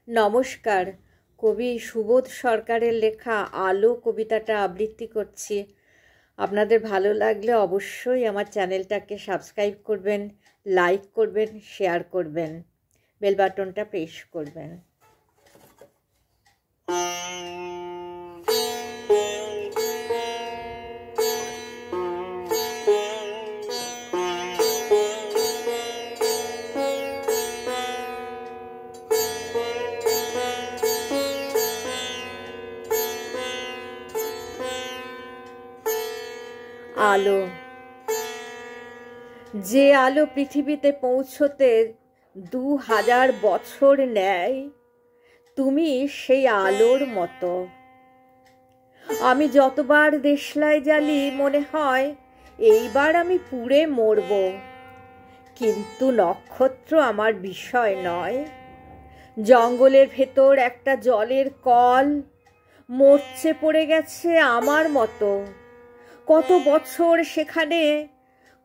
নমস্কার। কবি সুবোধ সরকারের লেখা আলো কবিতাটা আবৃত্তি করছি। আপনাদের ভালো লাগলে অবশ্যই আমার চ্যানেলটাকে সাবস্ক্রাইব করবেন, লাইক করবেন, শেয়ার করবেন, বেল বাটনটা প্রেস করবেন। আলো, যে আলো পৃথিবীতে পৌঁছতে 2000 বছর নেয়, তুমি সেই আলোর মতো। আমি যতবার দেশলাই জ্বালি মনে হয় এইবার আমি পুড়ে মরব, কিন্তু নক্ষত্র আমার বিষয় নয়। জঙ্গলের ভেতর একটা জলের কল মরচে পড়ে গেছে আমার মতো। কত বছর সেখানে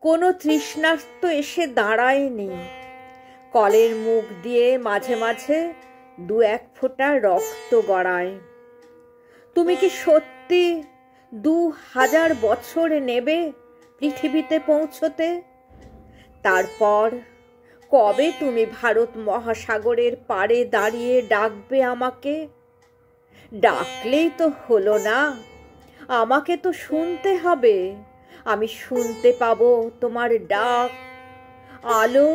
কোনো তৃষ্ণার্ত এসে দাঁড়ায়নি। কলের মুখ দিয়ে মাঝে মাঝে 2-1 ফোঁটা রক্ত গড়ায়। তুমি কি সত্যি 2000 বছর নেবে পৃথিবীতে পৌঁছতে? তারপর কবে তুমি ভারত মহাসাগরের পাড়ে দাঁড়িয়ে ডাকবে আমাকে? ডাকলেই তো হলো না, আমাকে তো শুনতে হবে। আমি শুনতে পাবো তোমার ডাক। আলো,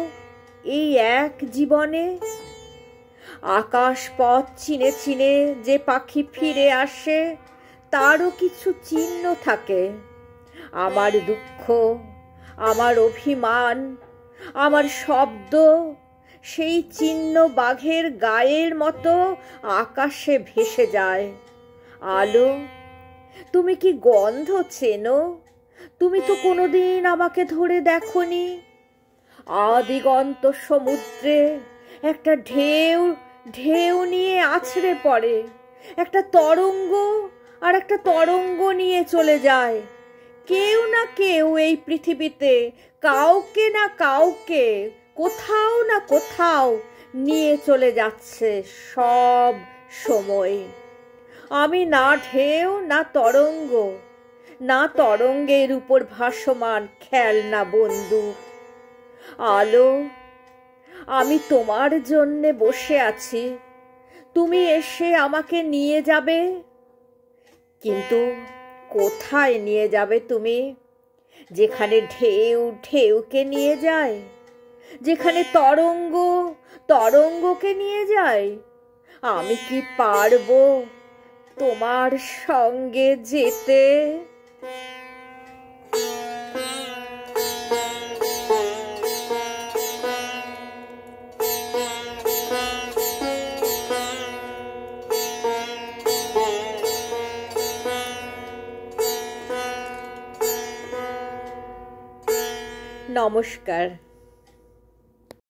এই এক জীবনে আকাশ পথ চিনে চিনে যে পাখি ফিরে আসে তারও কিছু চিহ্ন থাকে। আমার দুঃখ, আমার অভিমান, আমার শব্দ, সেই চিহ্ন বাঘের গায়ের মতো আকাশে ভেসে যায়। আলো, তুমি কি গন্ধ চেনো? তুমি তো কোনোদিন আমাকে ধরে দেখোনি। আদিগন্ত সমুদ্রে একটা ঢেউ ঢেউ নিয়ে আছড়ে পড়ে, একটা তরঙ্গ আর একটা তরঙ্গ নিয়ে চলে যায়। কেউ না কেউ এই পৃথিবীতে কাউকে না কাউকে কোথাও না কোথাও নিয়ে চলে যাচ্ছে সব সময়। আমি না ঢেউ না তরঙ্গ, না তরঙ্গের উপর ভাসমান খেলনা বন্দুক। আলো, আমি তোমার জন্যে বসে আছি, তুমি এসে আমাকে নিয়ে যাবে। কিন্তু কোথায় নিয়ে যাবে তুমি? যেখানে ঢেউ ঢেউকে নিয়ে যায়, যেখানে তরঙ্গ তরঙ্গকে নিয়ে যায়। আমি কি পারবো তোমার সঙ্গে যেতে? নমস্কার।